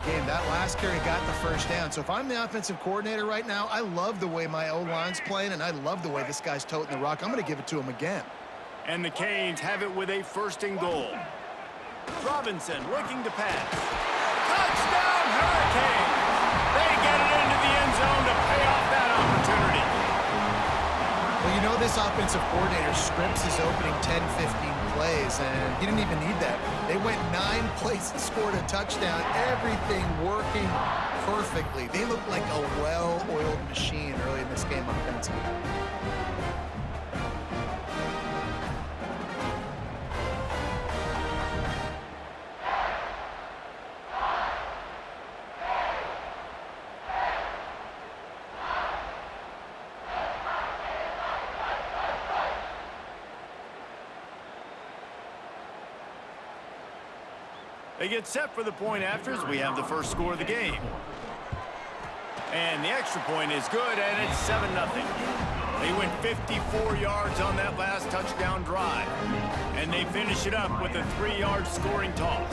game. That last carry got the first down. So if I'm the offensive coordinator right now, I love the way my O-line's playing, and I love the way this guy's toting the rock. I'm going to give it to him again. And the Canes have it with a 1st and goal. Robinson looking to pass. Touchdown, Hurricanes! They get it into the end zone to pay off that opportunity. Well, you know this offensive coordinator scripts his opening 10, 15 plays, and he didn't even need that. They went 9 plays and scored a touchdown. Everything working perfectly. They look like a well-oiled machine early in this game offensively. They get set for the point afters. We have the first score of the game. And the extra point is good, and it's 7-0. They went 54 yards on that last touchdown drive. And they finish it up with a 3-yard scoring toss.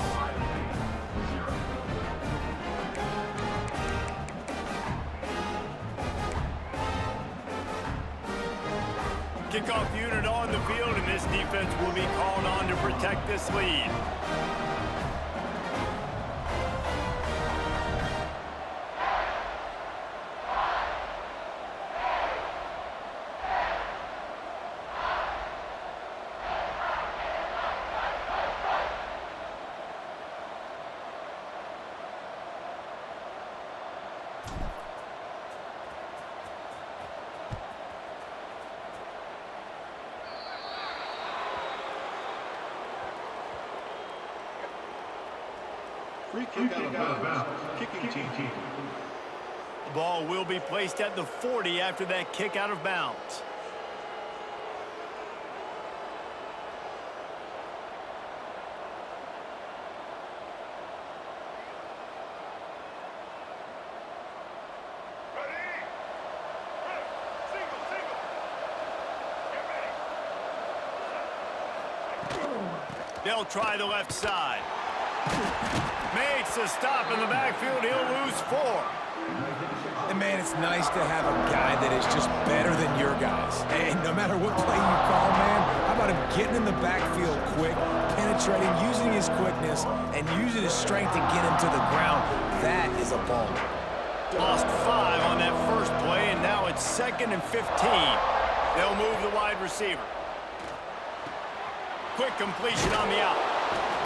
Kickoff unit on the field, and this defense will be called on to protect this lead. Free kick out of bounds. Kicking team. The ball will be placed at the 40 after that kick out of bounds. They'll try the left side. Makes a stop in the backfield. He'll lose 4. And, man, it's nice to have a guy that is just better than your guys. And no matter what play you call, man, how about him getting in the backfield quick, penetrating, using his quickness, and using his strength to get him to the ground. That is a ball. Lost 5 on that first play, and now it's 2nd and 15. They'll move the wide receiver. Quick completion on the out.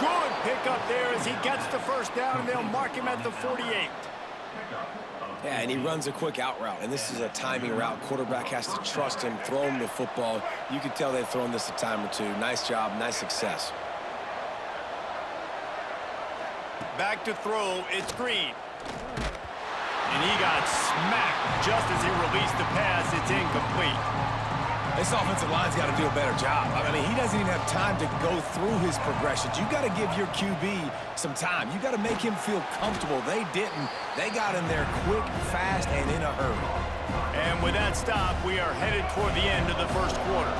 Good pickup there as he gets the first down, and they'll mark him at the 48. Yeah, and he runs a quick out route, and this is a timing route. Quarterback has to trust him, throw him the football. You can tell they've thrown this a time or two. Nice job, nice success. Back to throw, it's Green. And he got smacked just as he released the pass. It's incomplete. This offensive line's got to do a better job. I mean, he doesn't even have time to go through his progressions. You got to give your QB some time. You got to make him feel comfortable. They didn't. They got in there quick, fast, and in a hurry. And with that stop, we are headed toward the end of the first quarter.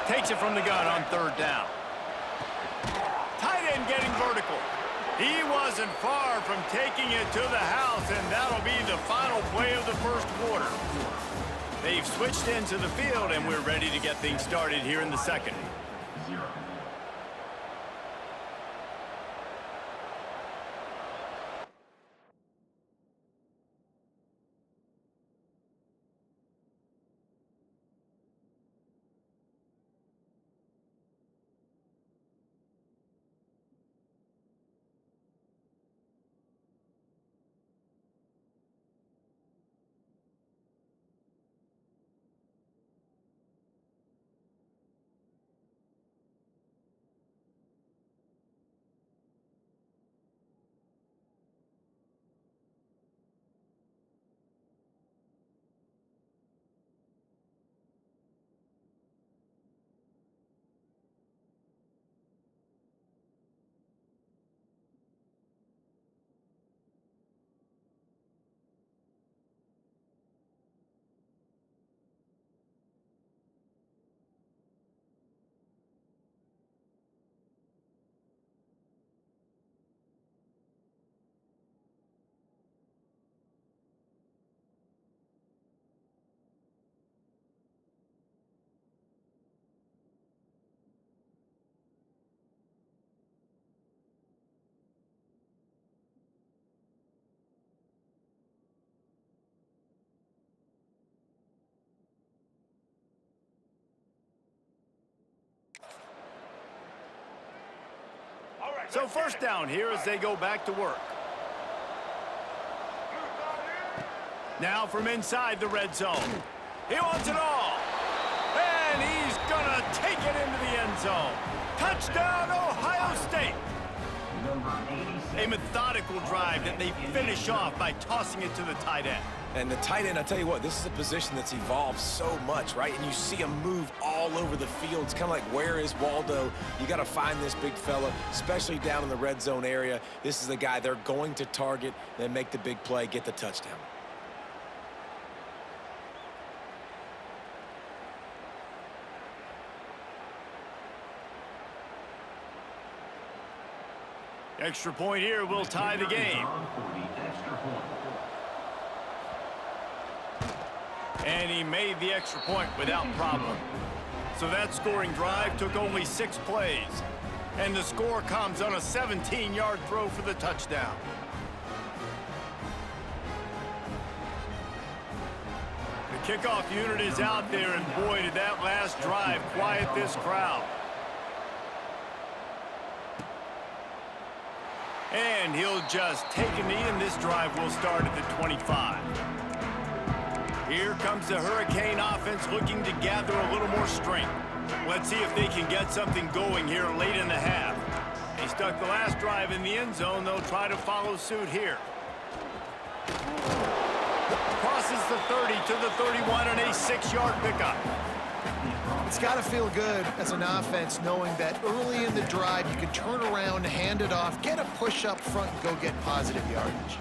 Takes it from the gun on 3rd down. Tight end getting vertical. He wasn't far from taking it to the house, and that'll be the final play of the first quarter. They've switched into the field, and we're ready to get things started here in the second. So first down here as they go back to work. Now from inside the red zone. He wants it all. And he's going to take it into the end zone. Touchdown, Ohio State. A methodical drive that they finish off by tossing it to the tight end. And the tight end, I'll tell you what, this is a position that's evolved so much, right? And you see him move all over the field. It's kind of like, where is Waldo? You got to find this big fella, especially down in the red zone area. This is the guy they're going to target, then make the big play, get the touchdown. Extra point here will tie the game. And he made the extra point without problem. So that scoring drive took only 6 plays. And the score comes on a 17-yard throw for the touchdown. The kickoff unit is out there, and boy, did that last drive quiet this crowd. And he'll just take a knee, and this drive will start at the 25. Here comes the Hurricane offense looking to gather a little more strength. Let's see if they can get something going here late in the half. They stuck the last drive in the end zone. They'll try to follow suit here. Crosses the 30 to the 31 and a 6-yard pickup. It's got to feel good as an offense knowing that early in the drive you can turn around, hand it off, get a push up front, and go get positive yardage.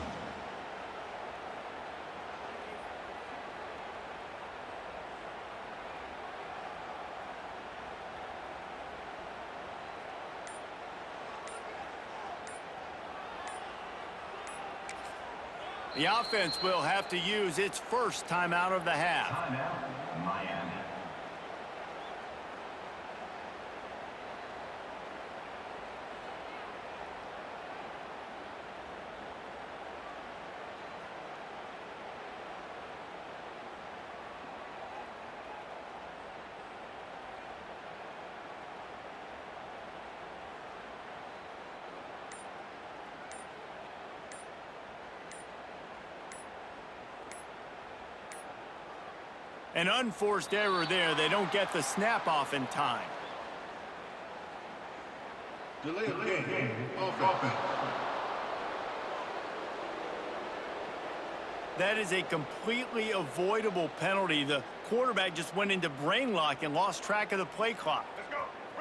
The offense will have to use its first timeout of the half. Miami. An unforced error there. They don't get the snap off in time. Delay of game. Offense. That is a completely avoidable penalty. The quarterback just went into brain lock and lost track of the play clock.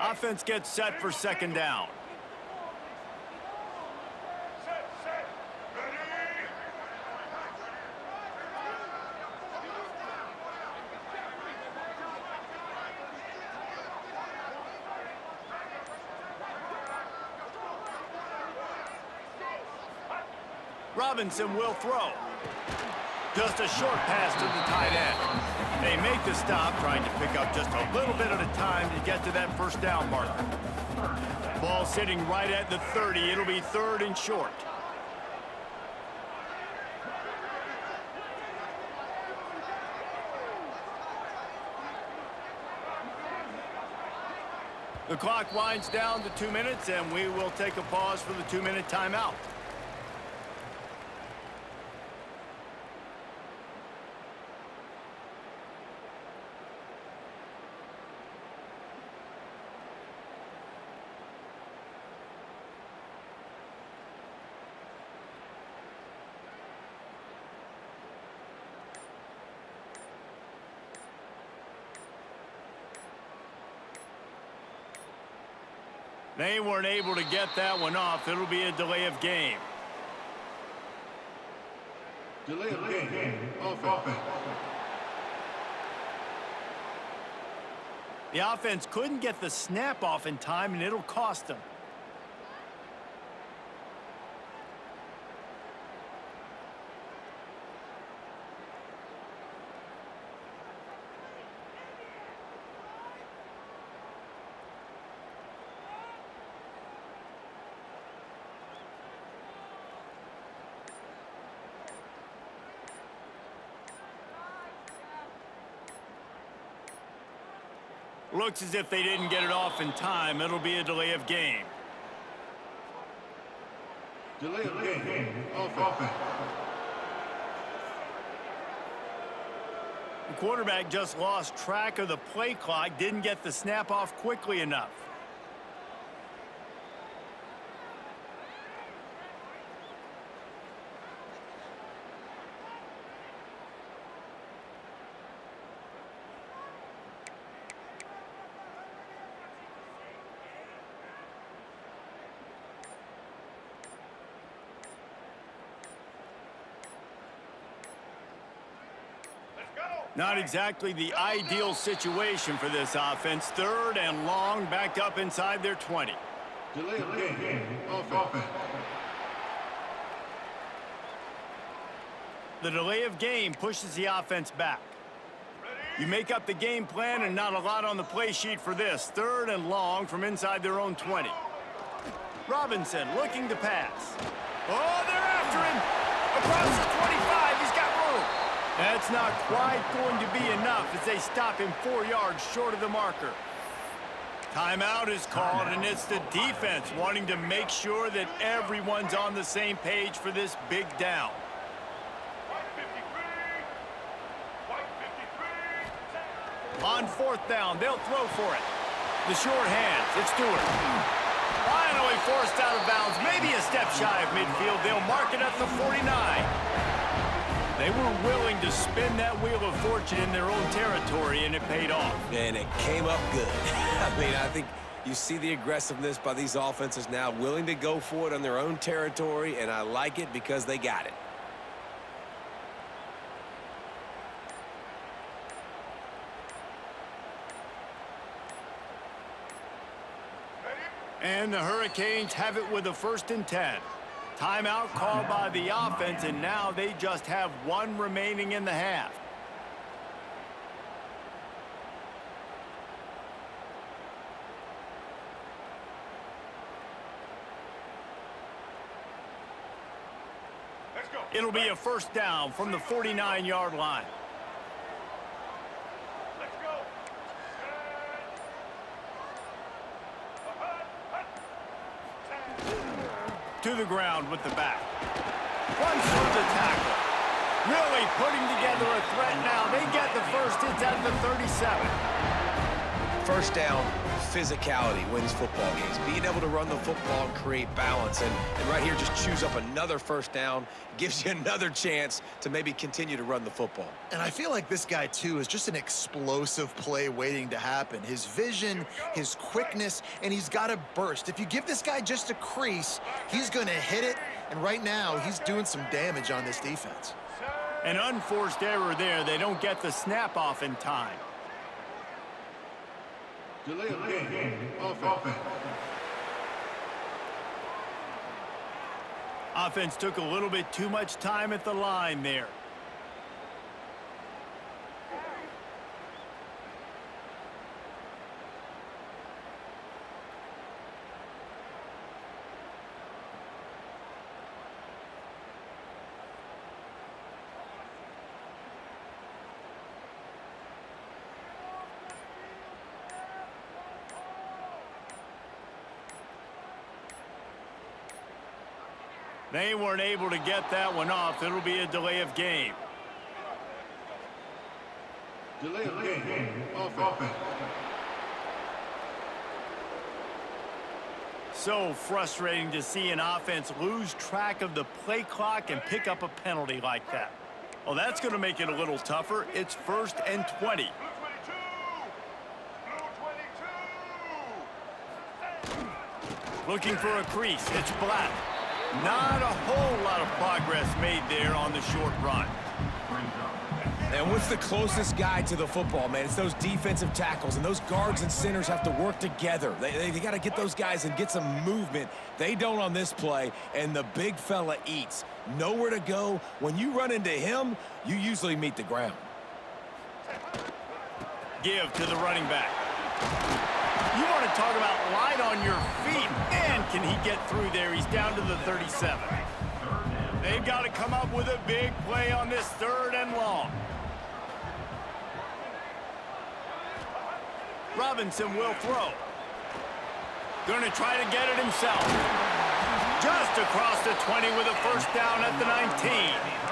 Offense gets set for second down. Robinson will throw. Just a short pass to the tight end. They make the stop, trying to pick up just a little bit at a time to get to that first down marker. Ball sitting right at the 30. It'll be 3rd and short. The clock winds down to 2 minutes, and we will take a pause for the 2-minute timeout. They weren't able to get that one off. It'll be a delay of game. Delay of game. Offense. The offense couldn't get the snap off in time, and it'll cost them. Looks as if they didn't get it off in time. It'll be a delay of game. Delay of game. Offense. The quarterback just lost track of the play clock, didn't get the snap off quickly enough. Not exactly the ideal situation for this offense. Third and long, backed up inside their 20. Delay of game. Offense. The delay of game pushes the offense back. You make up the game plan and not a lot on the play sheet for this. Third and long from inside their own 20. Robinson looking to pass. Oh, they're after him. Across the 25, he's got room. That's not quite going to be enough as they stop him 4 yards short of the marker. Timeout is called, and it's the defense wanting to make sure that everyone's on the same page for this big down. On fourth down, they'll throw for it. The short hands, it's Stewart. Finally forced out of bounds, maybe a step shy of midfield. They'll mark it at the 49. They were willing to spin that wheel of fortune in their own territory, and it paid off. And it came up good. I mean, I think you see the aggressiveness by these offenses now, willing to go for it on their own territory, and I like it because they got it. And the Hurricanes have it with a 1st and 10. Timeout called by the offense, and now they just have one remaining in the half. It'll be a 1st down from the 49-yard line. To the ground with the back. Runs through the tackle. Really putting together a threat now. They get the first. It's at the 37. First down, physicality wins football games. Being able to run the football and create balance. And right here, just choose up another 1st down. Gives you another chance to maybe continue to run the football. And I feel like this guy, too, is just an explosive play waiting to happen. His vision, his quickness, and he's got a burst. If you give this guy just a crease, he's going to hit it. And right now, he's doing some damage on this defense. An unforced error there. They don't get the snap off in time. Delay of game. Offense. Offense took a little bit too much time at the line there. They weren't able to get that one off. It'll be a delay of game. Delay of game. Offense. So frustrating to see an offense lose track of the play clock and pick up a penalty like that. Well, that's going to make it a little tougher. It's 1st and 20. Looking for a crease. It's Black. Not a whole lot of progress made there on the short run. And what's the closest guy to the football, man? It's those defensive tackles, and those guards and centers have to work together. They got to get those guys and get some movement. They don't on this play, and the big fella eats. Nowhere to go. When you run into him, you usually meet the ground. Give to the running back. You want to talk about light on your feet. Man, can he get through there? He's down to the 37. They've got to come up with a big play on this 3rd and long. Robinson will throw. Going to try to get it himself. Just across the 20 with a first down at the 19.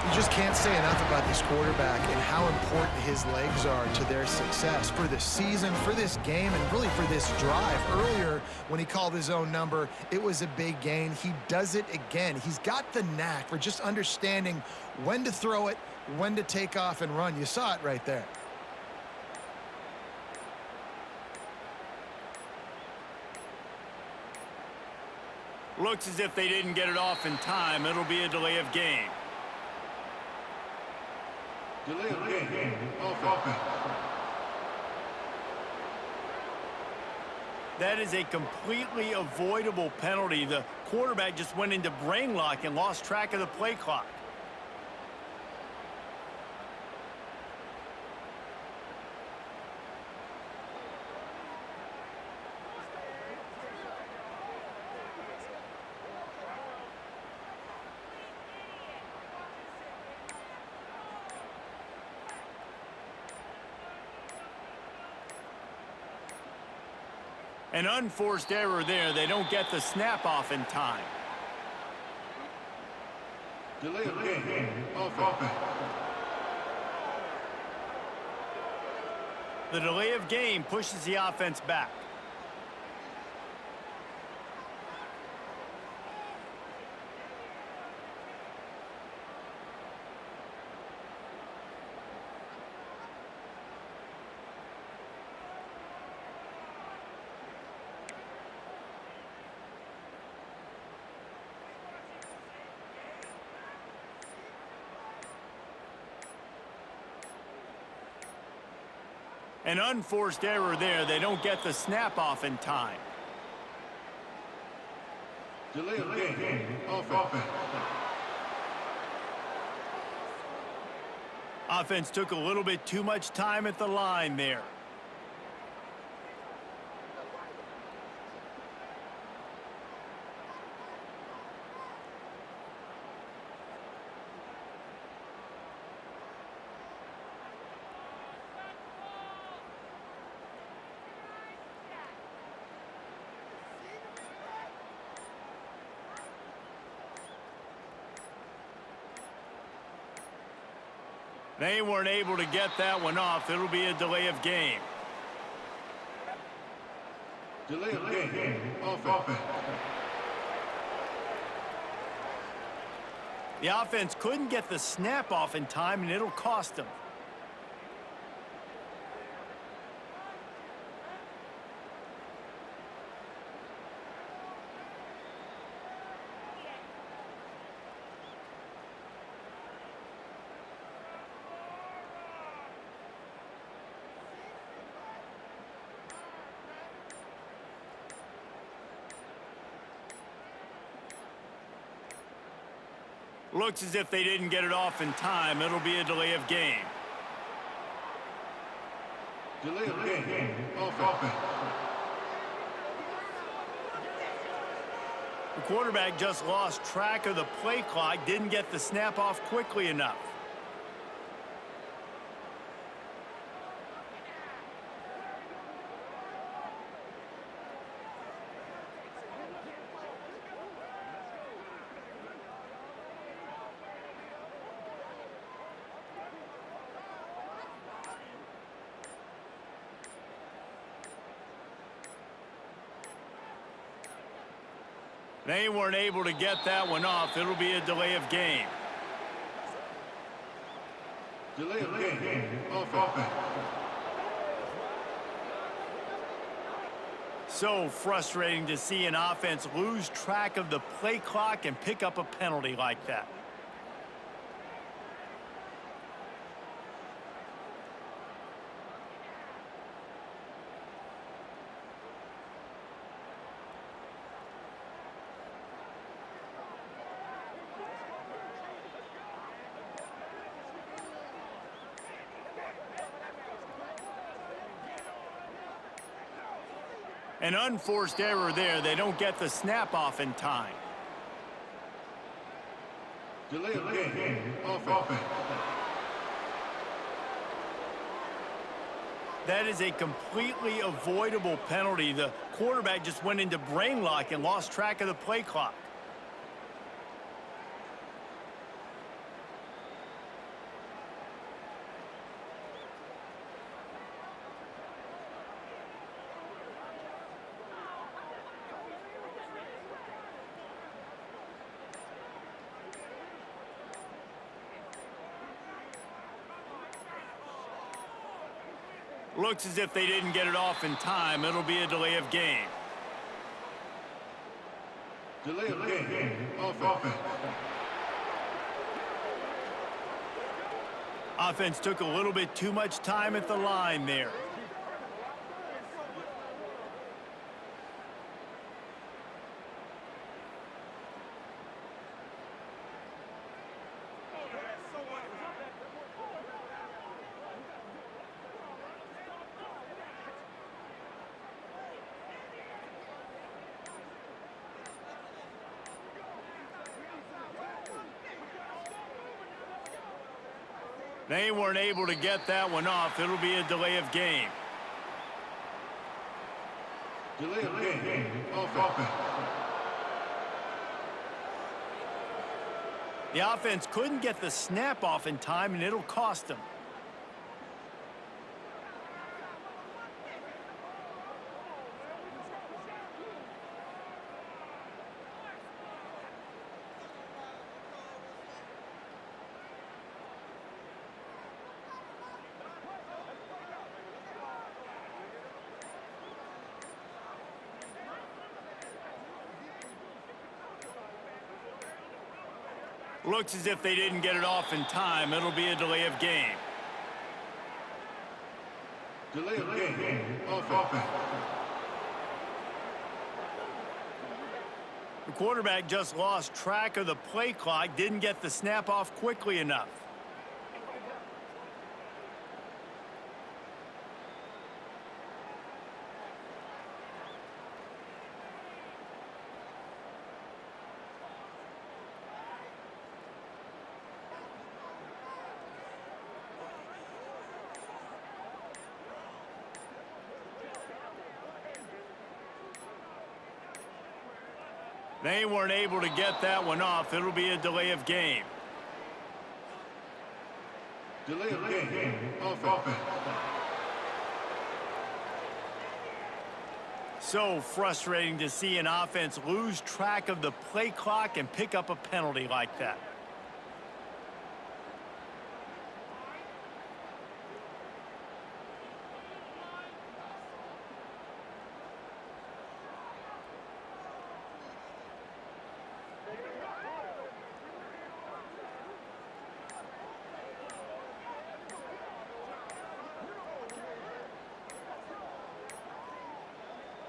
You just can't say enough about this quarterback and how important his legs are to their success for the season, for this game, and really for this drive. Earlier, when he called his own number, it was a big gain. He does it again. He's got the knack for just understanding when to throw it, when to take off and run. You saw it right there. Looks as if they didn't get it off in time. It'll be a delay of game. Delay of game. Offense. That is a completely avoidable penalty. The quarterback just went into brain lock and lost track of the play clock. An unforced error there. They don't get the snap off in time. Delay of game. Offense. The delay of game pushes the offense back. An unforced error there. They don't get the snap off in time. Delay of game. Offense. Offense took a little bit too much time at the line there. They weren't able to get that one off. It'll be a delay of game. Delay of game. Offense. The offense couldn't get the snap off in time, and it'll cost them. Looks as if they didn't get it off in time. It'll be a delay of game. Delay of game. Offense. The quarterback just lost track of the play clock, didn't get the snap off quickly enough. They weren't able to get that one off. It'll be a delay of game. Delay of game. Offense. So frustrating to see an offense lose track of the play clock and pick up a penalty like that. An unforced error there. They don't get the snap off in time. Delay of game. Offense. That is a completely avoidable penalty. The quarterback just went into brain lock and lost track of the play clock. Looks as if they didn't get it off in time. It'll be a delay of game. Delay of game. Offense. Offense took a little bit too much time at the line there. They weren't able to get that one off. It'll be a delay of game. Delay of game. Offense. The offense couldn't get the snap off in time, and it'll cost them. Looks as if they didn't get it off in time. It'll be a delay of game. Delay of game. Offense. The quarterback just lost track of the play clock, didn't get the snap off quickly enough. They weren't able to get that one off. It'll be a delay of game. Delay of game. Offense. So frustrating to see an offense lose track of the play clock and pick up a penalty like that.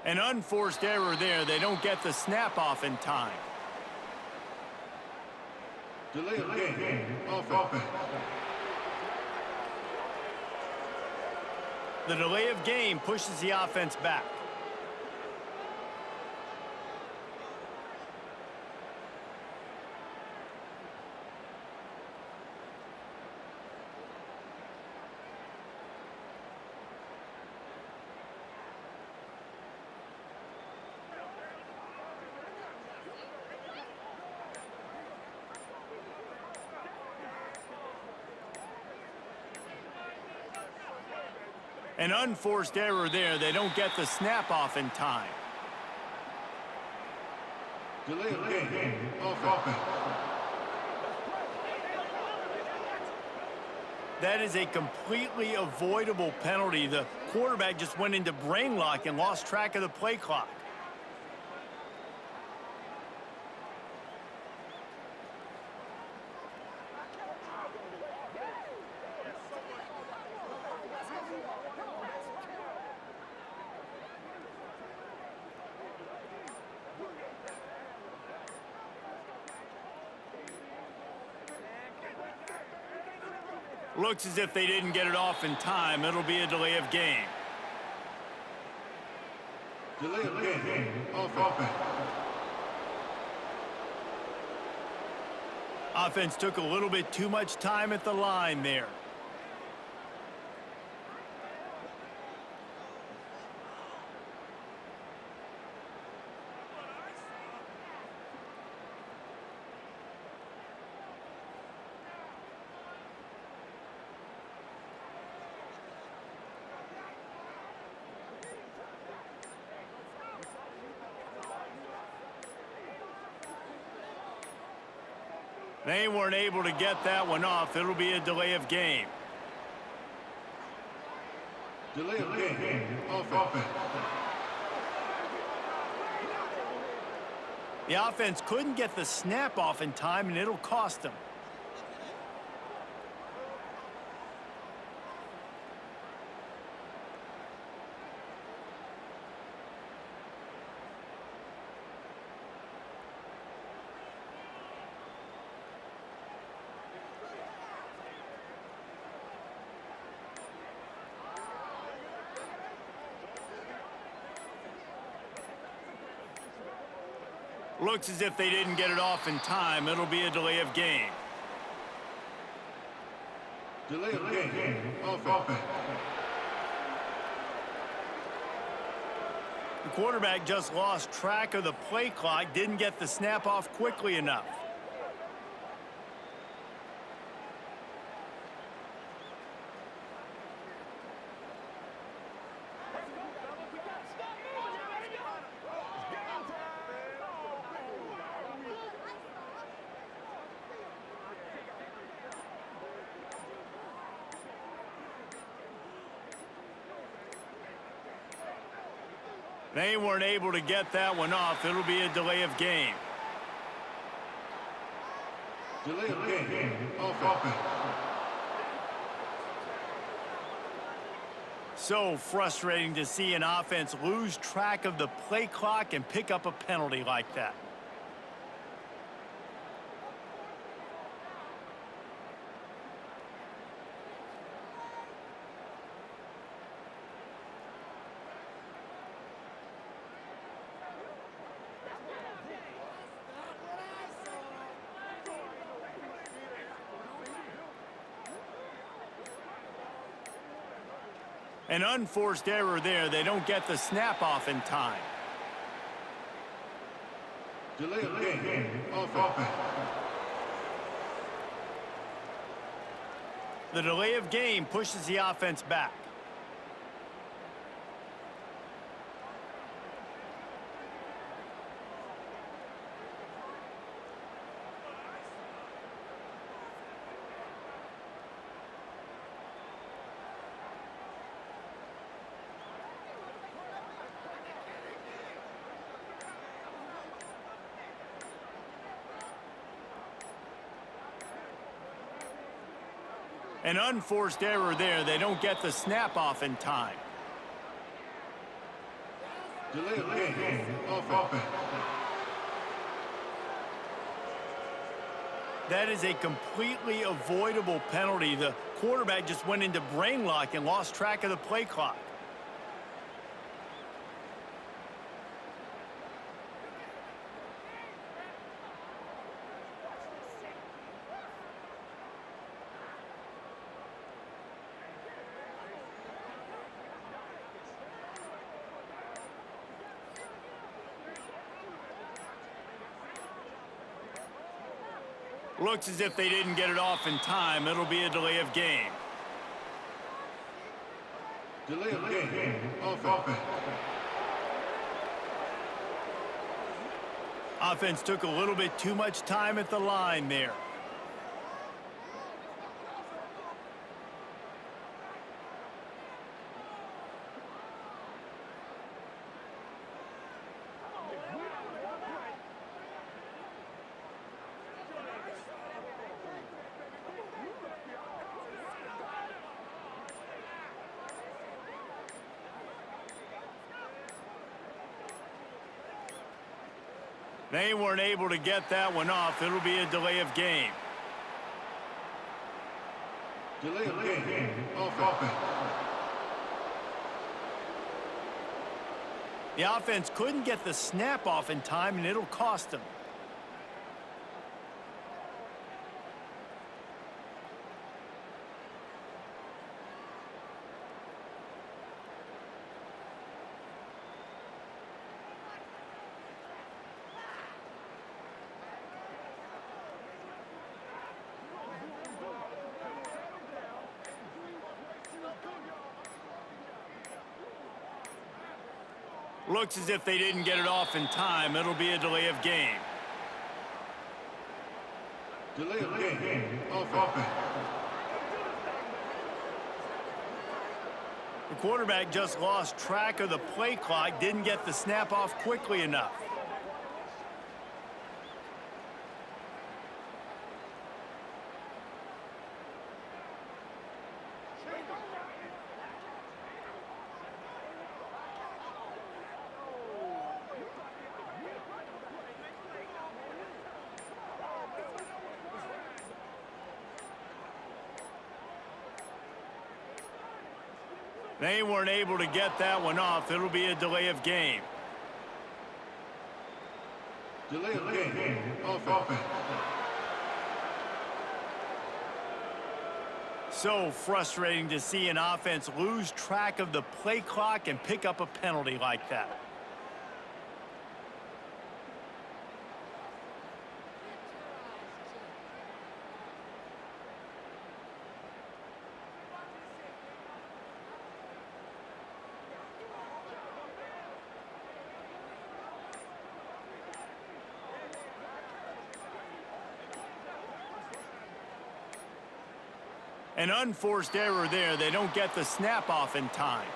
An unforced error there. They don't get the snap off in time. Delay of game. Offense. The delay of game pushes the offense back. An unforced error there. They don't get the snap off in time. Delay of game. Offense. That is a completely avoidable penalty. The quarterback just went into brain lock and lost track of the play clock. Looks as if they didn't get it off in time. It'll be a delay of game. Delay of game. Offense. Offense took a little bit too much time at the line there. They weren't able to get that one off. It'll be a delay of game. Delay of game. Offense. The offense couldn't get the snap off in time, and it'll cost them. Looks as if they didn't get it off in time. It'll be a delay of game. Delay of game. Offense. The quarterback just lost track of the play clock, didn't get the snap off quickly enough. They weren't able to get that one off. It'll be a delay of game. Delay of game. Offense. So frustrating to see an offense lose track of the play clock and pick up a penalty like that. An unforced error there. They don't get the snap off in time. Delay of game. Offense. The delay of game pushes the offense back. An unforced error there. They don't get the snap off in time. Delay of game. Offense. That is a completely avoidable penalty. The quarterback just went into brain lock and lost track of the play clock. Looks as if they didn't get it off in time. It'll be a delay of game. Delay of game. Offense. Offense took a little bit too much time at the line there. They weren't able to get that one off. It'll be a delay of game. Delay of game. Offense. The offense couldn't get the snap off in time, and it'll cost them. Looks as if they didn't get it off in time. It'll be a delay of game. Delay of game. Offense. The quarterback just lost track of the play clock, didn't get the snap off quickly enough. They weren't able to get that one off. It'll be a delay of game. Delay of game. Offense. So frustrating to see an offense lose track of the play clock and pick up a penalty like that. An unforced error there. They don't get the snap off in time.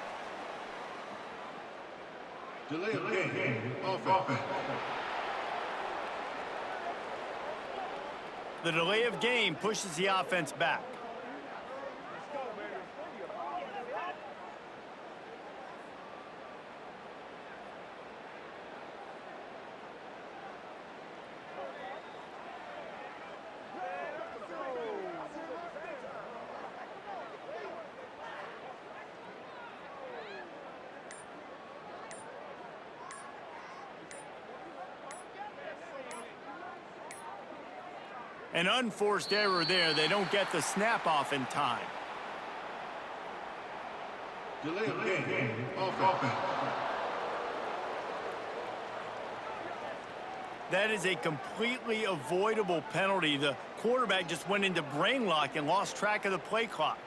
Delay of game. Offense. The delay of game pushes the offense back. An unforced error there. They don't get the snap off in time. Delay of game. Offense. That is a completely avoidable penalty. The quarterback just went into brain lock and lost track of the play clock.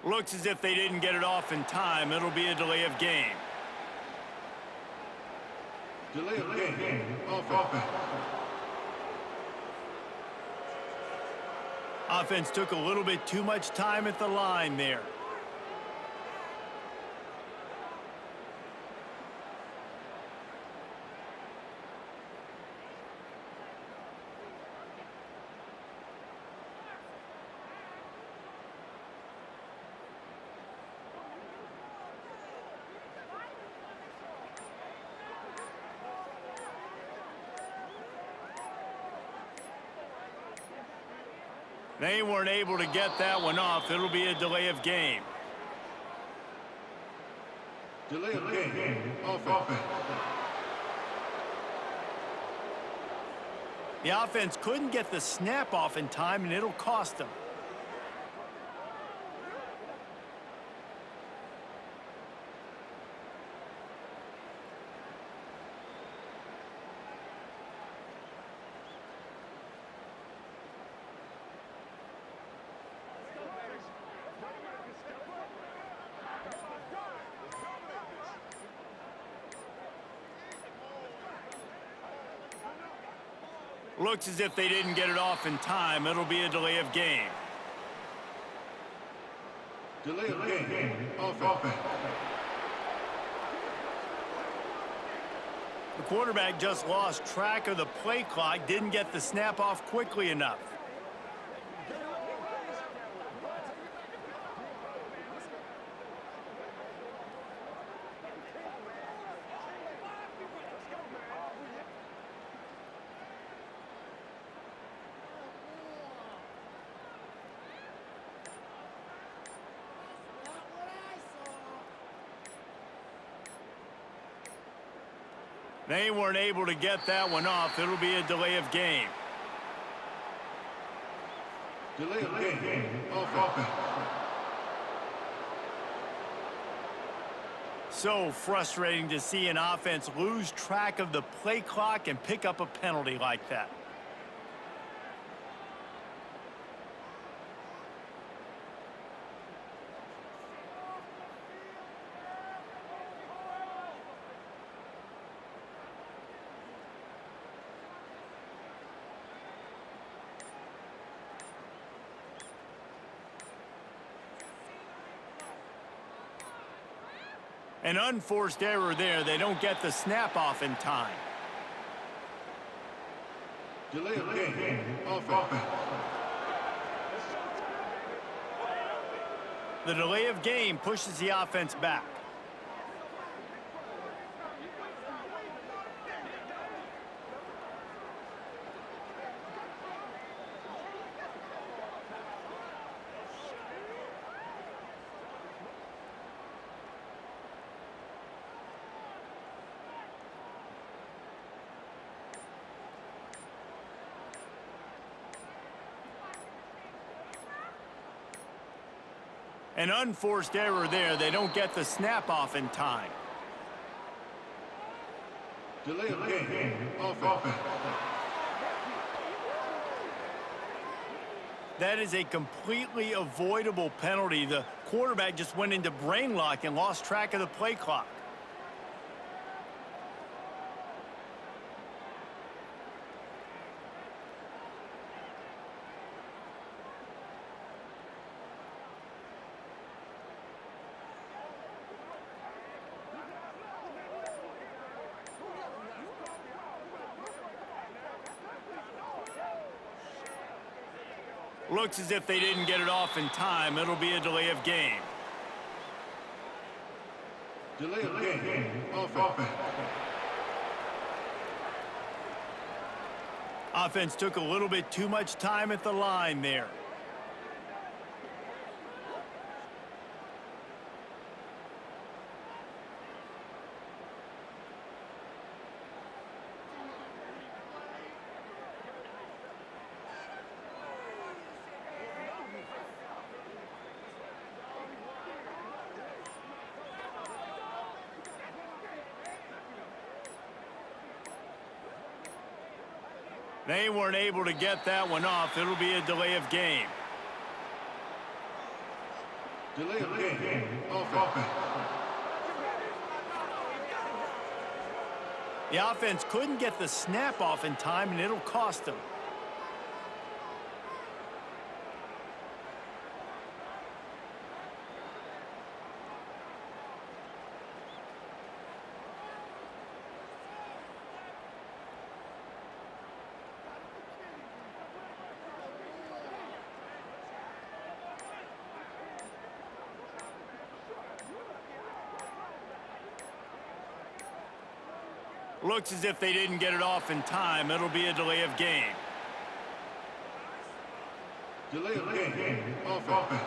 Looks as if they didn't get it off in time. It'll be a delay of game. Delay of game. Offense. Offense took a little bit too much time at the line there. They weren't able to get that one off. It'll be a delay of game. Delay of game. Offense. The offense couldn't get the snap off in time, and it'll cost them. Looks as if they didn't get it off in time. It'll be a delay of game. Delay of game. Offense. The quarterback just lost track of the play clock, didn't get the snap off quickly enough. They weren't able to get that one off. It'll be a delay of game. Delay of game. Offense. So frustrating to see an offense lose track of the play clock and pick up a penalty like that. An unforced error there. They don't get the snap off in time. Delay of game. Offense. The delay of game pushes the offense back. An unforced error there. They don't get the snap off in time. Delay of game. Offense. That is a completely avoidable penalty. The quarterback just went into brain lock and lost track of the play clock. Looks as if they didn't get it off in time. It'll be a delay of game. Delay of game. Offense. Offense took a little bit too much time at the line there. They weren't able to get that one off. It'll be a delay of game. Delay of game. Offense. The offense couldn't get the snap off in time, and it'll cost them. Looks as if they didn't get it off in time. It'll be a delay of game. Delay of game. Offense.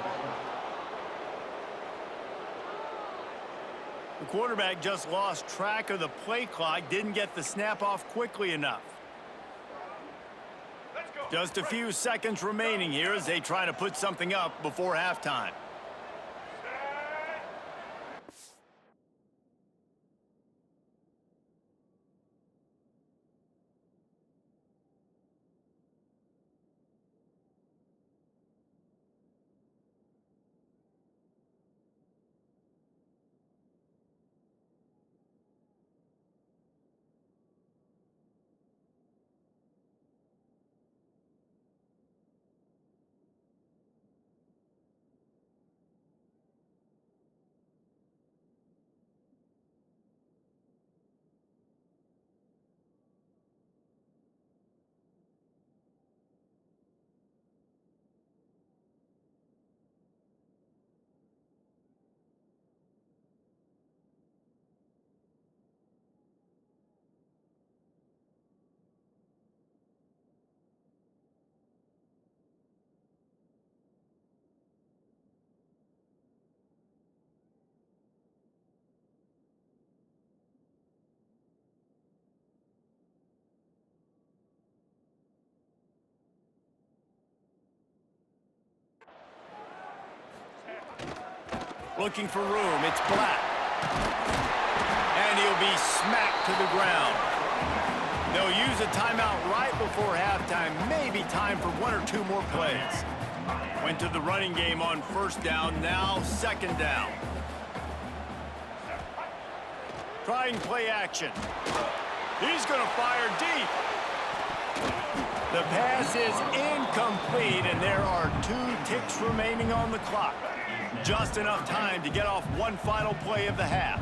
The quarterback just lost track of the play clock, didn't get the snap off quickly enough. Just a few seconds remaining here as they try to put something up before halftime. Looking for room. It's Black. And he'll be smacked to the ground. They'll use a timeout right before halftime. Maybe time for 1 or 2 more plays. Went to the running game on first down, now second down. Trying play action. He's going to fire deep. The pass is incomplete, and there are 2 ticks remaining on the clock. Just enough time to get off one final play of the half.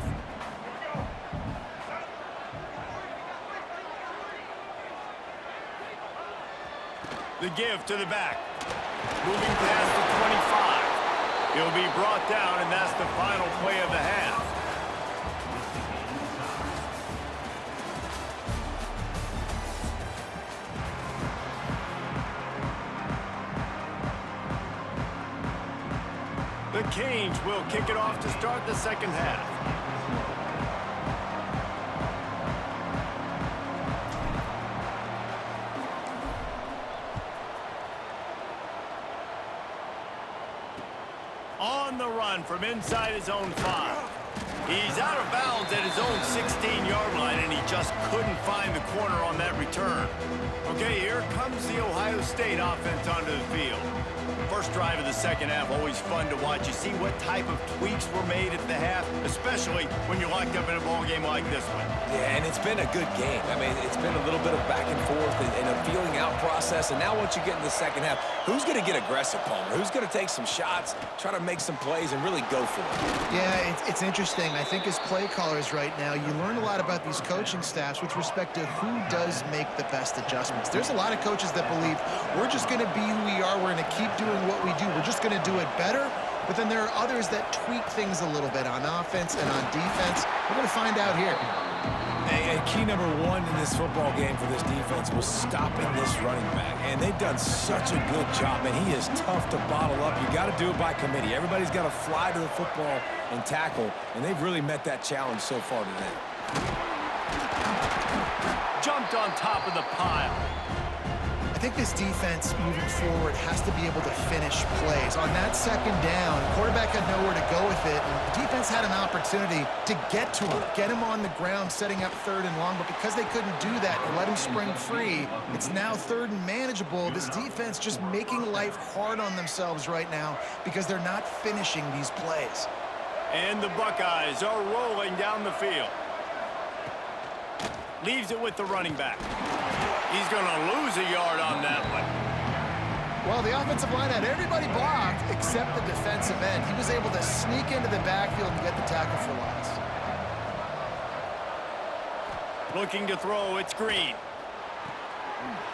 The give to the back. Moving past the 25. He'll be brought down, and that's the final play of the half. The Canes will kick it off to start the second half. On the run from inside his own 5. He's out of bounds at his own 16-yard line, and he just couldn't find the corner on that return. Okay, here comes the Ohio State offense onto the field. First drive of the second half, always fun to watch. You see what type of tweaks were made at the half, especially when you're locked up in a ball game like this one. Yeah, and it's been a good game. I mean, it's been a little bit of back and forth and a feeling out process. And now once you get in the second half, who's going to get aggressive, Palmer? Who's going to take some shots, try to make some plays, and really go for it? Yeah, it's interesting. I think as play callers right now, you learn a lot about these coaching staffs with respect to who does make the best adjustments. There's a lot of coaches that believe we're just going to be who we are. We're going to keep doing what we do. We're just going to do it better. But then there are others that tweak things a little bit on offense and on defense. We're going to find out here. And key number 1 in this football game for this defense was stopping this running back. And they've done such a good job. And he is tough to bottle up. You got to do it by committee. Everybody's got to fly to the football and tackle. And they've really met that challenge so far today. Jumped on top of the pile. I think this defense moving forward has to be able to finish plays. On that second down, quarterback had nowhere to go with it, and the defense had an opportunity to get to him, get him on the ground, setting up 3rd and long, but because they couldn't do that and let him spring free, it's now 3rd and manageable. This defense just making life hard on themselves right now because they're not finishing these plays. And the Buckeyes are rolling down the field. Leaves it with the running back. He's going to lose a yard on that one. Well, the offensive line had everybody blocked except the defensive end. He was able to sneak into the backfield and get the tackle for loss. Looking to throw, it's Green.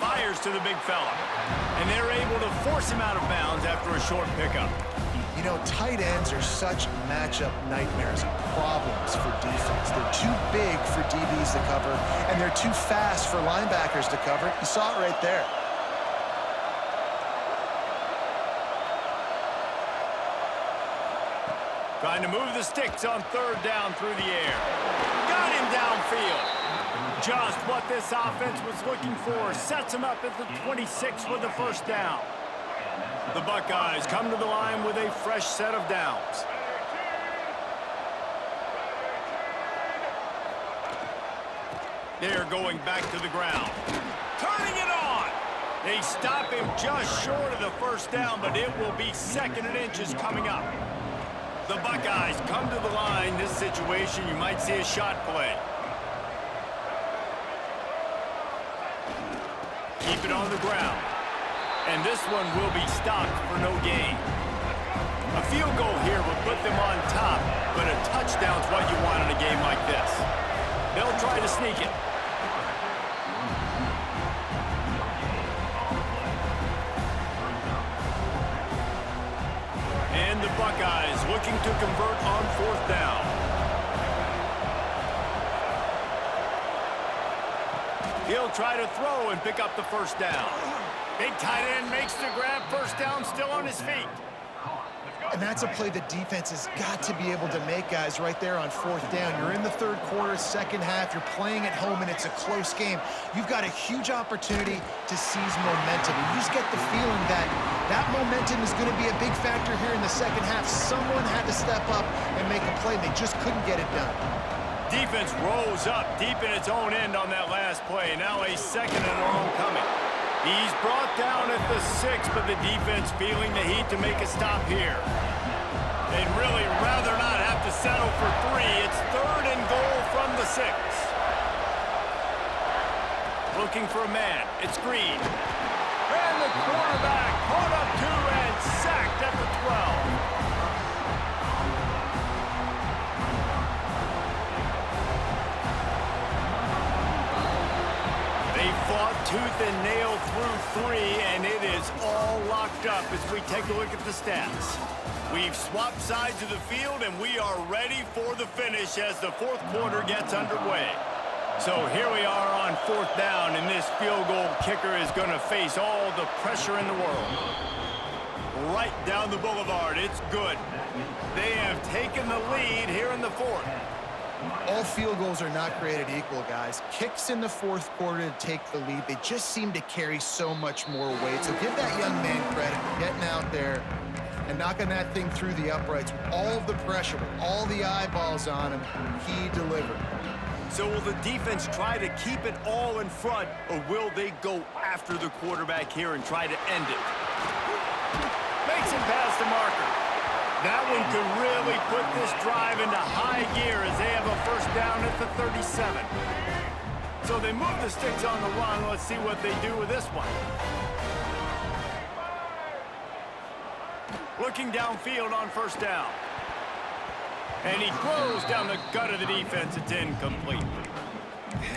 Fires to the big fella. And they're able to force him out of bounds after a short pickup. You know, tight ends are such matchup nightmares and problems for defense. They're too big for DBs to cover, and they're too fast for linebackers to cover. You saw it right there. Trying to move the sticks on 3rd down through the air. Got him downfield. Just what this offense was looking for. Sets him up at the 26 for the first down. The Buckeyes come to the line with a fresh set of downs. They're going back to the ground. Turning it on. They stop him just short of the first down, but it will be 2nd and inches coming up. The Buckeyes come to the line. This situation, you might see a shot play. Keep it on the ground. And this one will be stopped for no gain. A field goal here will put them on top, but a touchdown's what you want in a game like this. They'll try to sneak it. And the Buckeyes looking to convert on 4th down. He'll try to throw and pick up the first down. Big tight end makes the grab. First down, still on his feet. And that's a play the defense has got to be able to make, guys, right there on 4th down. You're in the 3rd quarter, 2nd half. You're playing at home, and it's a close game. You've got a huge opportunity to seize momentum. And you just get the feeling that that momentum is going to be a big factor here in the 2nd half. Someone had to step up and make a play. They just couldn't get it done. Defense rolls up deep in its own end on that last play. Now a 2nd and long coming. He's brought down at the 6, but the defense feeling the heat to make a stop here. They'd really rather not have to settle for 3. It's 3rd and goal from the 6. Looking for a man. It's Green. And the quarterback caught up to and sacked at the 12. Fought tooth and nail through 3, and it is all locked up as we take a look at the stats. We've swapped sides of the field, and we are ready for the finish as the 4th quarter gets underway. So here we are on 4th down, and this field goal kicker is going to face all the pressure in the world. Right down the boulevard, it's good. They have taken the lead here in the 4th. All field goals are not created equal, guys. Kicks in the 4th quarter to take the lead. They just seem to carry so much more weight. So give that young man credit for getting out there and knocking that thing through the uprights with all of the pressure, with all the eyeballs on him. He delivered. So will the defense try to keep it all in front, or will they go after the quarterback here and try to end it? Makes him past the marker. That one could really put this drive into high gear as they have a 1st down at the 37. So they move the sticks on the run. Let's see what they do with this one. Looking downfield on 1st down. And he throws down the gut of the defense. It's incomplete.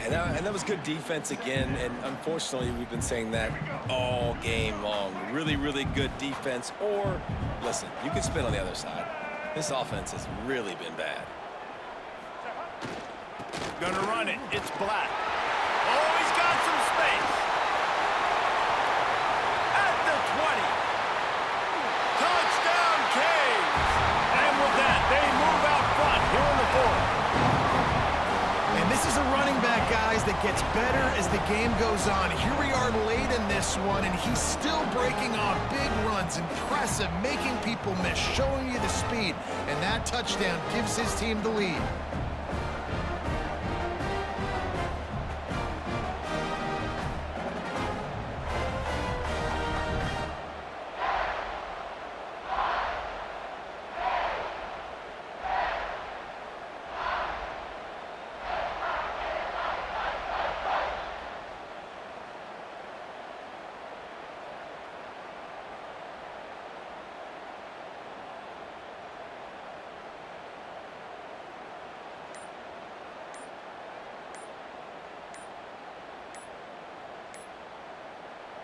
And that was good defense again, and unfortunately, we've been saying that all game long. Really, really good defense, or, listen, you can spin on the other side. This offense has really been bad. Gonna run it. It's Black. Oh, he's got some space. At the 20. Touchdown, Canes. And with that, they move out front here in the 4th. And this is a running back, guys, that gets better as the game goes on. Here we are late in this one, and he's still breaking off big runs. Impressive, making people miss, showing you the speed. And that touchdown gives his team the lead.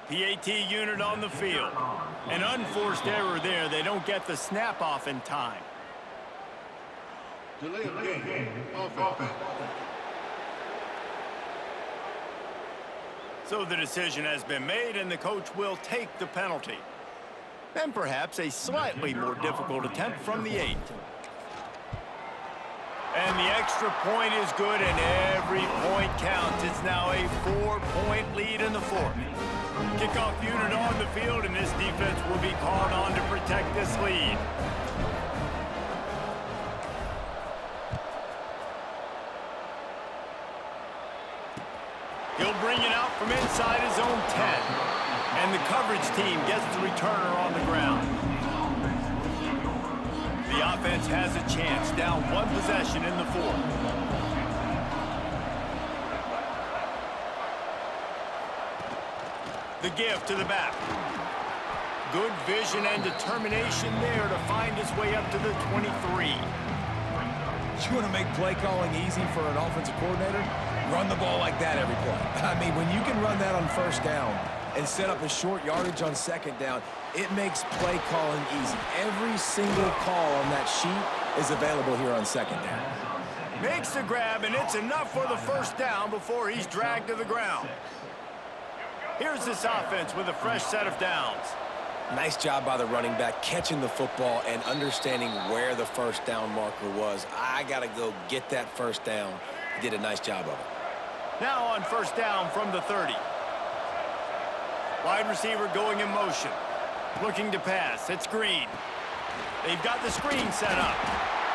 PAT unit on the field. An unforced error there. They don't get the snap off in time. Delay of game. Offense. So the decision has been made, and the coach will take the penalty. And perhaps a slightly more difficult attempt from the 8. And the extra point is good, and every point counts. It's now a 4-point lead in the 4th. Kickoff unit on the field, and this defense will be called on to protect this lead. He'll bring it out from inside his own 10. And the coverage team gets the returner on the ground. The offense has a chance, down 1 possession in the 4th. The give to the back. Good vision and determination there to find his way up to the 23. You want to make play calling easy for an offensive coordinator? Run the ball like that every play. I mean, when you can run that on 1st down and set up a short yardage on 2nd down, it makes play calling easy. Every single call on that sheet is available here on 2nd down. Makes the grab, and it's enough for the 1st down before he's dragged to the ground. Here's this offense with a fresh set of downs. Nice job by the running back, catching the football and understanding where the first down marker was. I got to go get that first down. He did a nice job of it. Now on first down from the 30. Wide receiver going in motion. Looking to pass. It's Green. They've got the screen set up.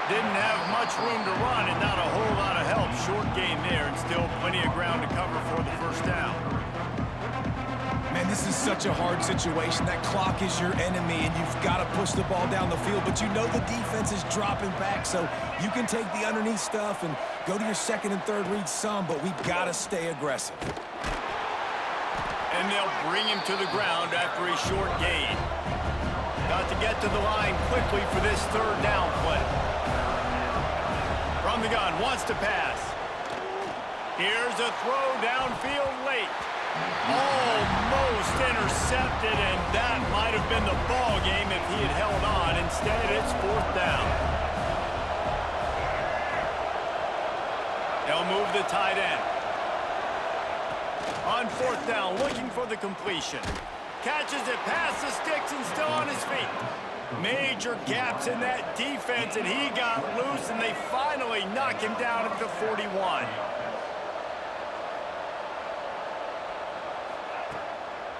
Didn't have much room to run and not a whole lot of help. Short gain there and still plenty of ground to cover for the first down. Man, this is such a hard situation. That clock is your enemy, and you've got to push the ball down the field. But you know the defense is dropping back, so you can take the underneath stuff and go to your second and third read some, but we've got to stay aggressive. And they'll bring him to the ground after a short gain. Got to get to the line quickly for this third down play. From the gun, wants to pass. Here's a throw downfield late. Almost intercepted, and that might have been the ball game if he had held on. Instead, it's fourth down. They'll move the tight end. On fourth down, looking for the completion. Catches it past the sticks and still on his feet. Major gaps in that defense, and he got loose, and they finally knock him down at the 41.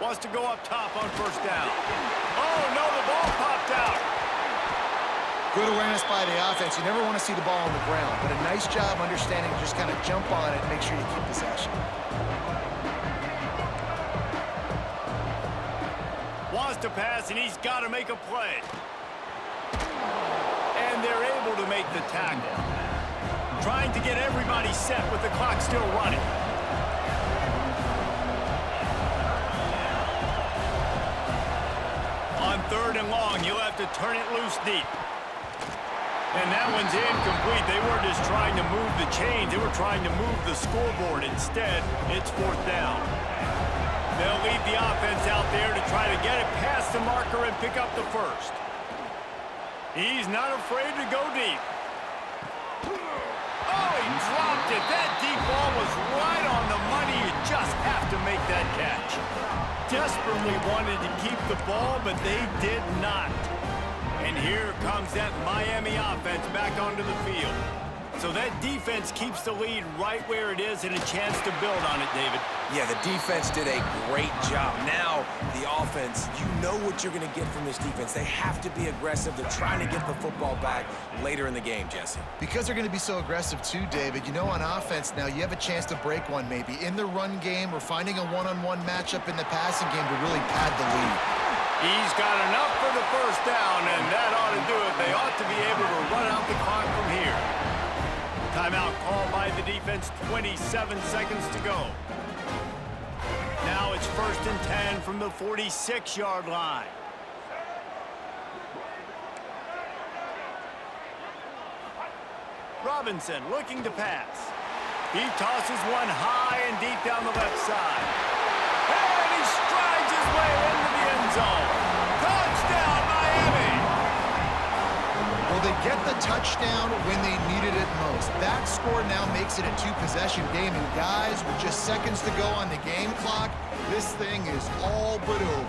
Wants to go up top on first down. Oh, no, the ball popped out. Good awareness by the offense. You never want to see the ball on the ground, but a nice job understanding to just kind of jump on it and make sure you keep possession. Wants to pass, and he's got to make a play. And they're able to make the tackle. Trying to get everybody set with the clock still running. On third and long, you'll have to turn it loose deep. And that one's incomplete. They were just trying to move the chains. They were trying to move the scoreboard. Instead, it's fourth down. They'll leave the offense out there to try to get it past the marker and pick up the first. He's not afraid to go deep. Oh, he dropped it. That deep ball was right on the money. You just have to make that catch. Desperately wanted to keep the ball, but they did not. And here comes that Miami offense back onto the field. So that defense keeps the lead right where it is and a chance to build on it, David. Yeah, the defense did a great job. Now, the offense, you know what you're going to get from this defense. They have to be aggressive. They're trying to get the football back later in the game, Jesse. Because they're going to be so aggressive too, David, you know, on offense now, you have a chance to break one maybe in the run game or finding a one-on-one matchup in the passing game to really pad the lead. He's got enough for the first down, and that ought to do it. They ought to be able to run out the clock from here. Timeout called by the defense, 27 seconds to go. Now it's first and 10 from the 46-yard line. Robinson looking to pass. He tosses one high and deep down the left side. And he strides his way into the end zone. Touchdown, Miami! Well, they get the touchdown when they needed it most. That score now makes it a two-possession game. And guys, with just seconds to go on the game clock, this thing is all but over.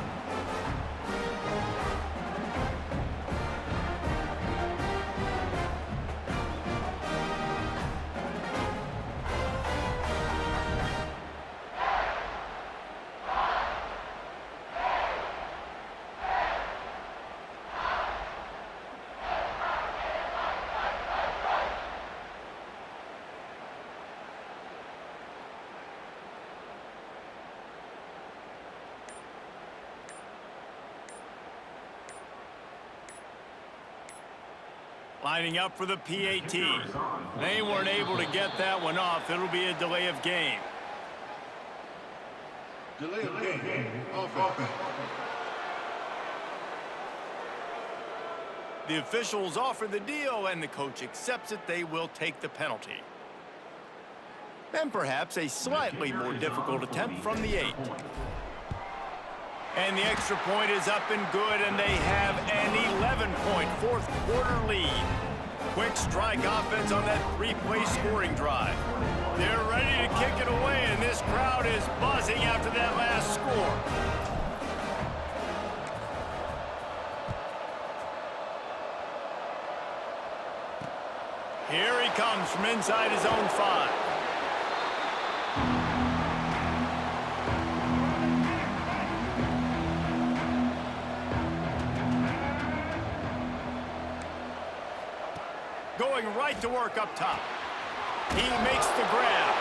Lining up for the PAT. They weren't able to get that one off. It'll be a delay of game. Delay of game. Offense. The officials offer the deal, and the coach accepts it. They will take the penalty. And perhaps a slightly more difficult attempt from the 8. And the extra point is up and good, and they have an 11-point fourth-quarter lead. Quick strike offense on that three-play scoring drive. They're ready to kick it away, and this crowd is buzzing after that last score. Here he comes from inside his own 5. Going right to work up top. He makes the grab.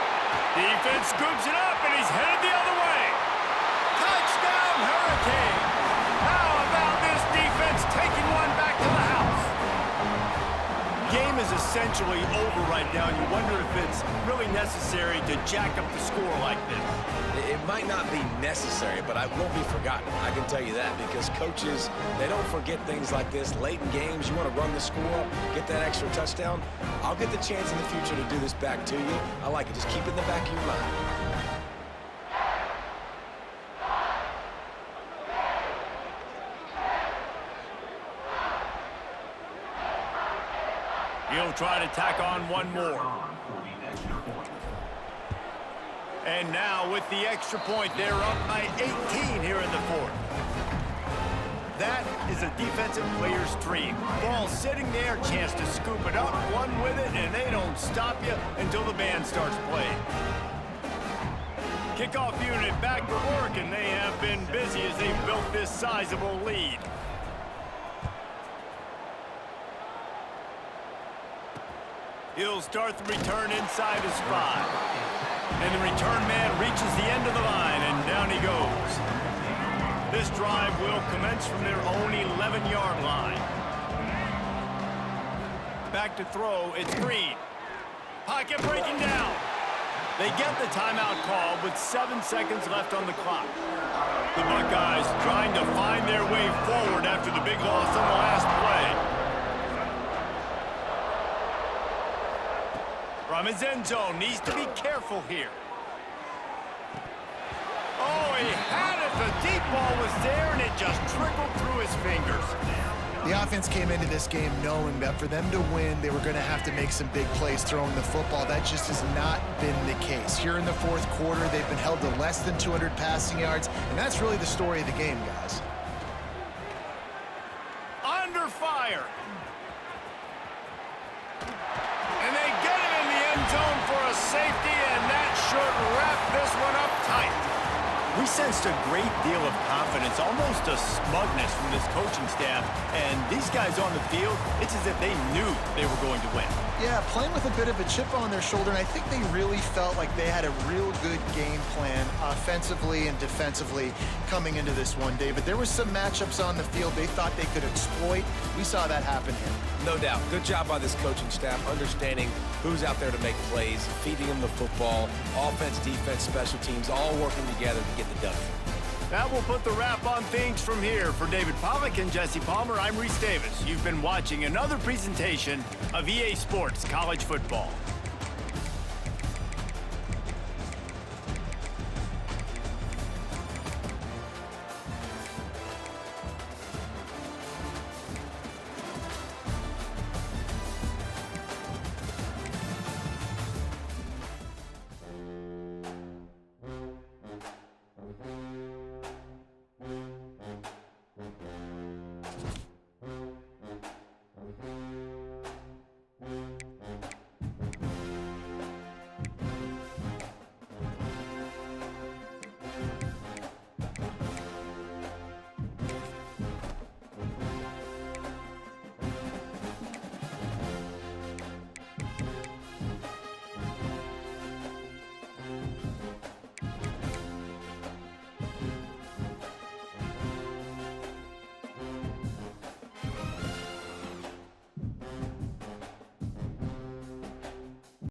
Defense scoops it up, and he's headed the other way. Touchdown, Hurricane! How about this defense taking one back to the house? Game is essentially over right now, and you wonder if it's really necessary to jack up the score like this. It might not be necessary, but it won't be forgotten. I can tell you that, because coaches, they don't forget things like this. Late in games, you want to run the score, get that extra touchdown. I'll get the chance in the future to do this back to you. I like it. Just keep it in the back of your mind. He'll try to tack on one more. And now with the extra point, they're up by 18 here in the 4th. That is a defensive player's dream. Ball sitting there, chance to scoop it up, one with it, and they don't stop you until the band starts playing. Kickoff unit back to work, and they have been busy as they've built this sizable lead. He'll start the return inside his 5. And the return man reaches the end of the line, and down he goes. This drive will commence from their own 11-yard line. Back to throw, it's Green. Pocket breaking down. They get the timeout call with 7 seconds left on the clock. The Buckeyes trying to find their way forward after the big loss on the last play. From his end zone, needs to be careful here. Oh, he had it. The deep ball was there, and it just trickled through his fingers. The offense came into this game knowing that for them to win, they were going to have to make some big plays throwing the football. That just has not been the case. Here in the 4th quarter, they've been held to less than 200 passing yards, and that's really the story of the game, guys. Under fire. And they get it in the end zone for a safety, and that should wrap this one up tight. We sensed a great deal of confidence, almost a smugness from this coaching staff. And these guys on the field, it's as if they knew they were going to win. Yeah, playing with a bit of a chip on their shoulder, and I think they really felt like they had a real good game plan offensively and defensively coming into this one, David. There were some matchups on the field they thought they could exploit. We saw that happen here. No doubt. Good job by this coaching staff, understanding who's out there to make plays, feeding them the football, offense, defense, special teams, all working together to get the W. That will put the wrap on things from here. For David Pollack and Jesse Palmer, I'm Reese Davis. You've been watching another presentation of EA Sports College Football.